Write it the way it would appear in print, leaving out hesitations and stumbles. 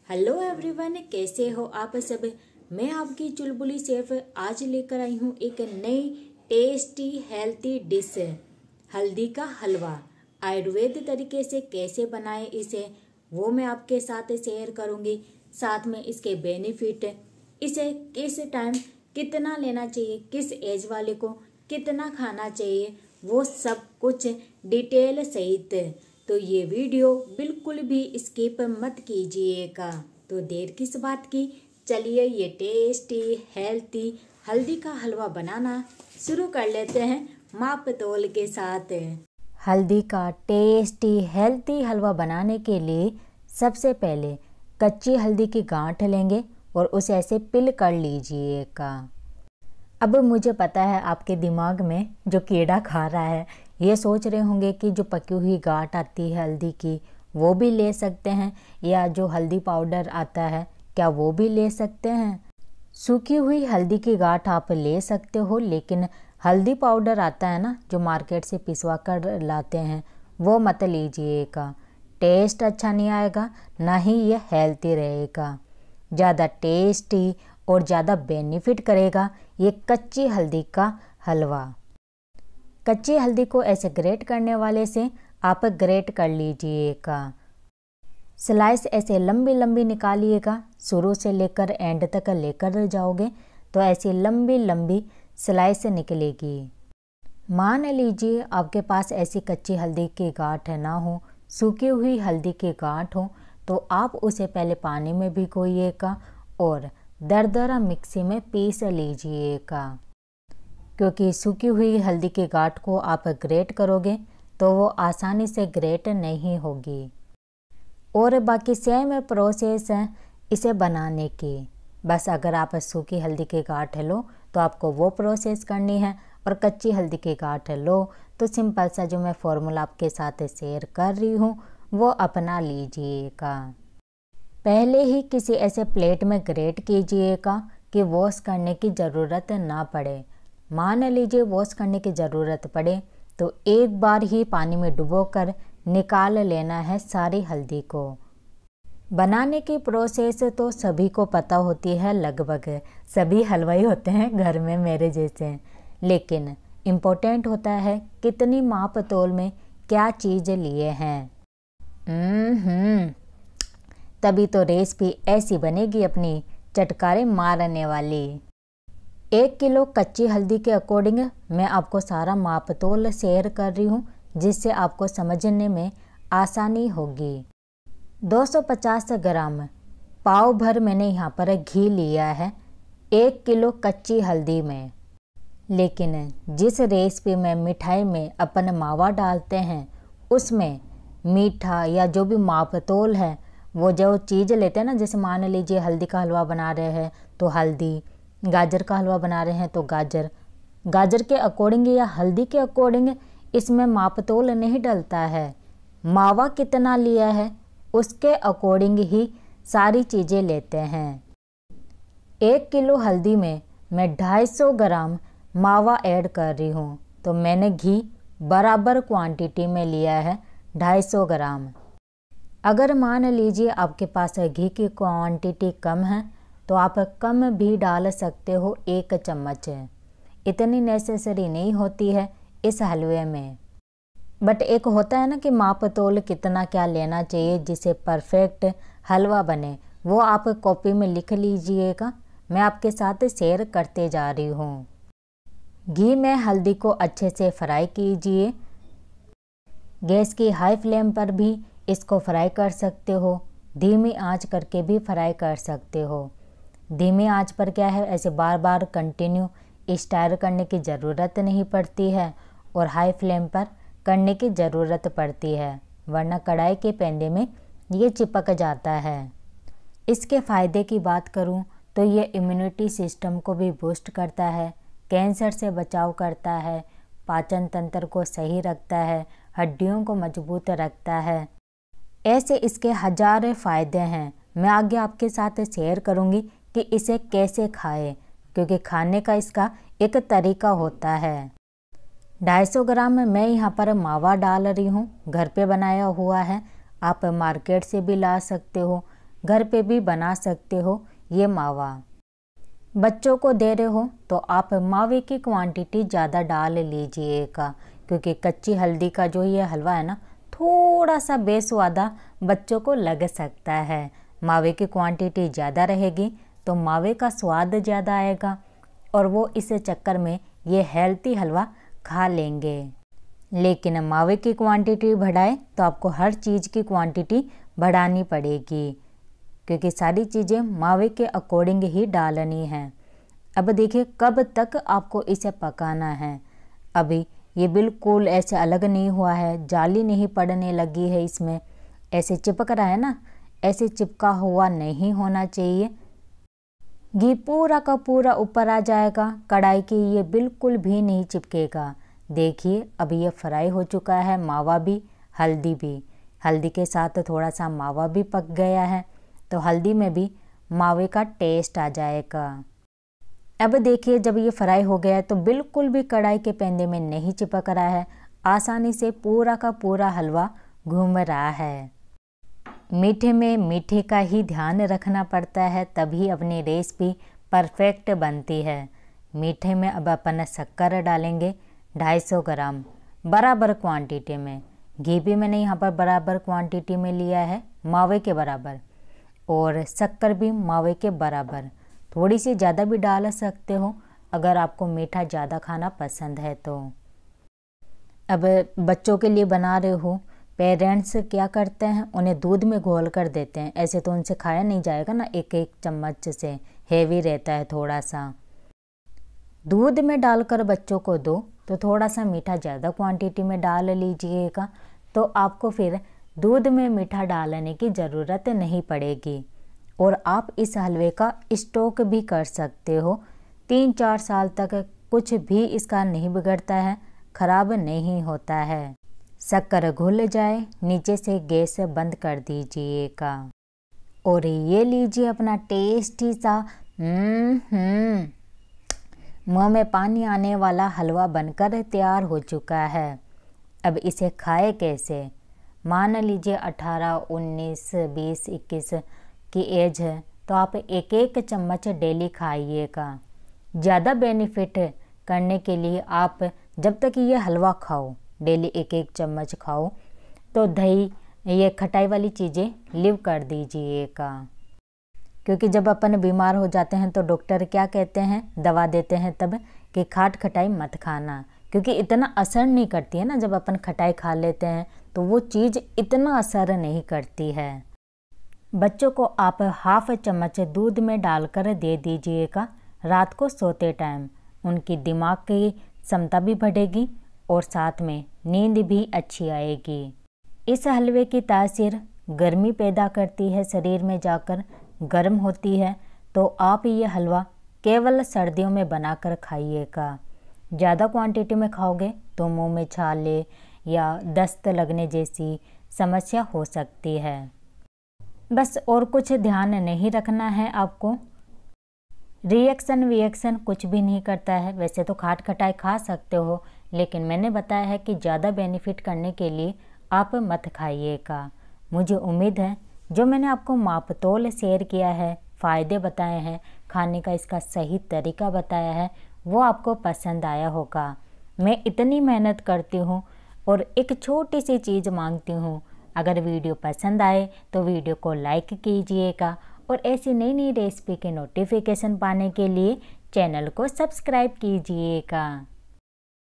Hello everyone, कैसे हो आप सब। मैं आपकी चुलबुली शेफ आज लेकर आई हूँ एक नई टेस्टी हेल्थी डिश, हल्दी का हलवा। आयुर्वेद तरीके से कैसे बनाएं इसे, वो मैं आपके साथ शेयर करूँगी। साथ में इसके बेनिफिट, इसे किस टाइम कितना लेना चाहिए, किस एज वाले को कितना खाना चाहिए, वो सब कुछ डिटेल सहित। तो ये वीडियो बिल्कुल भी स्किप मत कीजिएगा। तो देर किस बात की, चलिए ये टेस्टी हेल्थी हल्दी का हलवा बनाना शुरू कर लेते हैं माप तोल के साथ। हल्दी का टेस्टी हेल्थी हलवा बनाने के लिए सबसे पहले कच्ची हल्दी की गांठ लेंगे और उसे ऐसे पिल कर लीजिएगा। अब मुझे पता है आपके दिमाग में जो कीड़ा खा रहा है ये सोच रहे होंगे कि जो पकी हुई गांठ आती है हल्दी की वो भी ले सकते हैं, या जो हल्दी पाउडर आता है क्या वो भी ले सकते हैं। सूखी हुई हल्दी की गांठ आप ले सकते हो, लेकिन हल्दी पाउडर आता है ना जो मार्केट से पिसवा कर लाते हैं, वो मत लीजिएगा। टेस्ट अच्छा नहीं आएगा, ना ही ये हेल्थी रहेगा। ज़्यादा टेस्टी और ज़्यादा बेनिफिट करेगा ये कच्ची हल्दी का हलवा। कच्ची हल्दी को ऐसे ग्रेट करने वाले से आप ग्रेट कर लीजिएगा। स्लाइस ऐसे लंबी लंबी निकालिएगा, शुरू से लेकर एंड तक लेकर जाओगे तो ऐसी लंबी लंबी स्लाइस निकलेगी। मान लीजिए आपके पास ऐसी कच्ची हल्दी की गांठ ना हो, सूखी हुई हल्दी की गांठ हो, तो आप उसे पहले पानी में भिगोइएगा और दरदरा मिक्सी में पीस लीजिएगा। क्योंकि सूखी हुई हल्दी की गांठ को आप ग्रेट करोगे तो वो आसानी से ग्रेट नहीं होगी। और बाकी सेम प्रोसेस है इसे बनाने की। बस अगर आप सूखी हल्दी की गांठ लो तो आपको वो प्रोसेस करनी है, और कच्ची हल्दी की गांठ लो तो सिंपल सा जो मैं फॉर्मूला आपके साथ शेयर कर रही हूँ वो अपना लीजिएगा। पहले ही किसी ऐसे प्लेट में ग्रेट कीजिएगा कि वॉश करने की ज़रूरत ना पड़े। मान लीजिए वॉश करने की ज़रूरत पड़े तो एक बार ही पानी में डुबोकर निकाल लेना है सारी हल्दी को। बनाने की प्रोसेस तो सभी को पता होती है, लगभग सभी हलवाई होते हैं घर में मेरे जैसे, लेकिन इम्पोर्टेंट होता है कितनी माप तोल में क्या चीज़ लिए हैं। तभी तो रेसिपी ऐसी बनेगी अपनी चटकारे मारने वाली। 1 किलो कच्ची हल्दी के अकॉर्डिंग मैं आपको सारा माप तोल शेयर कर रही हूँ, जिससे आपको समझने में आसानी होगी। 250 ग्राम पाव भर मैंने यहाँ पर घी लिया है 1 किलो कच्ची हल्दी में। लेकिन जिस रेसिपी में मिठाई में अपन मावा डालते हैं उसमें मीठा या जो भी माप तोल है वो जो चीज़ लेते हैं ना, जैसे मान लीजिए हल्दी का हलवा बना रहे हैं तो हल्दी, गाजर का हलवा बना रहे हैं तो गाजर के अकॉर्डिंग या हल्दी के अकॉर्डिंग इसमें माप तोल नहीं डलता है। मावा कितना लिया है उसके अकॉर्डिंग ही सारी चीज़ें लेते हैं। 1 किलो हल्दी में मैं 250 ग्राम मावा ऐड कर रही हूँ, तो मैंने घी बराबर क्वांटिटी में लिया है 250 ग्राम। अगर मान लीजिए आपके पास घी की क्वांटिटी कम है तो आप कम भी डाल सकते हो, 1 चम्मच। इतनी नेसेसरी नहीं होती है इस हलवे में। बट एक होता है ना कि माप तोल कितना क्या लेना चाहिए जिससे परफेक्ट हलवा बने, वो आप कॉपी में लिख लीजिएगा। मैं आपके साथ शेयर करते जा रही हूँ। घी में हल्दी को अच्छे से फ्राई कीजिए। गैस की हाई फ्लेम पर भी इसको फ्राई कर सकते हो, धीमी आंच करके भी फ्राई कर सकते हो। धीमी आंच पर क्या है, ऐसे बार बार कंटिन्यू स्टार करने की ज़रूरत नहीं पड़ती है, और हाई फ्लेम पर करने की ज़रूरत पड़ती है, वरना कढ़ाई के पेंदे में ये चिपक जाता है। इसके फ़ायदे की बात करूं तो ये इम्यूनिटी सिस्टम को भी बूस्ट करता है, कैंसर से बचाव करता है, पाचन तंत्र को सही रखता है, हड्डियों को मजबूत रखता है। ऐसे इसके हज़ार फ़ायदे हैं। मैं आगे आपके साथ शेयर करूंगी कि इसे कैसे खाएं, क्योंकि खाने का इसका एक तरीका होता है। 250 ग्राम मैं यहाँ पर मावा डाल रही हूँ, घर पे बनाया हुआ है। आप मार्केट से भी ला सकते हो। घर पे भी बना सकते हो ये मावा। बच्चों को दे रहे हो तो आप मावे की क्वांटिटी ज़्यादा डाल लीजिएगा, क्योंकि कच्ची हल्दी का जो ये हलवा है ना, थोड़ा सा बेस्वादा बच्चों को लग सकता है। मावे की क्वांटिटी ज़्यादा रहेगी तो मावे का स्वाद ज़्यादा आएगा और वो इस चक्कर में ये हेल्थी हलवा खा लेंगे। लेकिन मावे की क्वांटिटी बढ़ाए तो आपको हर चीज़ की क्वांटिटी बढ़ानी पड़ेगी, क्योंकि सारी चीज़ें मावे के अकॉर्डिंग ही डालनी है। अब देखिए कब तक आपको इसे पकाना है। अभी ये बिल्कुल ऐसे अलग नहीं हुआ है, जाली नहीं पड़ने लगी है इसमें, ऐसे चिपक रहा है ना, ऐसे चिपका हुआ नहीं होना चाहिए। घी पूरा का पूरा ऊपर आ जाएगा कढ़ाई की, ये बिल्कुल भी नहीं चिपकेगा। देखिए अभी ये फ्राई हो चुका है, मावा भी हल्दी भी, हल्दी के साथ थोड़ा सा मावा भी पक गया है, तो हल्दी में भी मावे का टेस्ट आ जाएगा। अब देखिए जब ये फ्राई हो गया है तो बिल्कुल भी कढ़ाई के पेंदे में नहीं चिपक रहा है, आसानी से पूरा का पूरा हलवा घूम रहा है। मीठे में मीठे का ही ध्यान रखना पड़ता है, तभी अपनी रेसिपी परफेक्ट बनती है। मीठे में अब अपन शक्कर डालेंगे 250 ग्राम बराबर क्वांटिटी में। घी भी मैंने यहाँ पर बराबर क्वांटिटी में लिया है, मावे के बराबर, और शक्कर भी मावे के बराबर। थोड़ी सी ज़्यादा भी डाल सकते हो अगर आपको मीठा ज़्यादा खाना पसंद है तो। अब बच्चों के लिए बना रहे हो, पेरेंट्स क्या करते हैं, उन्हें दूध में घोल कर देते हैं। ऐसे तो उनसे खाया नहीं जाएगा ना, एक एक चम्मच से हेवी रहता है थोड़ा सा। दूध में डालकर बच्चों को दो तो थोड़ा सा मीठा ज़्यादा क्वांटिटी में डाल लीजिएगा, तो आपको फिर दूध में मीठा डालने की ज़रूरत नहीं पड़ेगी। और आप इस हलवे का स्टॉक भी कर सकते हो, 3-4 साल तक कुछ भी इसका नहीं बिगड़ता है, ख़राब नहीं होता है। शक्कर घुल जाए नीचे से गैस बंद कर दीजिएगा और ये लीजिए अपना टेस्टी सा मुँह में पानी आने वाला हलवा बनकर तैयार हो चुका है। अब इसे खाए कैसे? मान लीजिए 18, 19, 20, 21 की एज है तो आप एक एक चम्मच डेली खाइएगा। ज़्यादा बेनिफिट करने के लिए आप जब तक ये हलवा खाओ, डेली एक एक चम्मच खाओ, तो दही, ये खटाई वाली चीज़ें लिव कर दीजिएगा। क्योंकि जब अपन बीमार हो जाते हैं तो डॉक्टर क्या कहते हैं, दवा देते हैं तब कि खाट खटाई मत खाना, क्योंकि इतना असर नहीं करती है ना। जब अपन खटाई खा लेते हैं तो वो चीज़ इतना असर नहीं करती है। बच्चों को आप हाफ चम्मच दूध में डालकर दे दीजिएगा रात को सोते टाइम। उनकी दिमाग की क्षमता भी बढ़ेगी और साथ में नींद भी अच्छी आएगी। इस हलवे की तासीर गर्मी पैदा करती है, शरीर में जाकर गर्म होती है, तो आप ये हलवा केवल सर्दियों में बनाकर खाइएगा। ज़्यादा क्वांटिटी में खाओगे तो मुंह में छाले या दस्त लगने जैसी समस्या हो सकती है। बस और कुछ ध्यान नहीं रखना है आपको। रिएक्शन कुछ भी नहीं करता है। वैसे तो खाट खटाई खा सकते हो, लेकिन मैंने बताया है कि ज़्यादा बेनिफिट करने के लिए आप मत खाइएगा। मुझे उम्मीद है जो मैंने आपको मापतोल शेयर किया है, फ़ायदे बताए हैं, खाने का इसका सही तरीका बताया है, वो आपको पसंद आया होगा। मैं इतनी मेहनत करती हूँ और एक छोटी सी चीज़ मांगती हूँ, अगर वीडियो पसंद आए तो वीडियो को लाइक कीजिएगा और ऐसी नई नई रेसिपी के नोटिफिकेशन पाने के लिए चैनल को सब्सक्राइब कीजिएगा।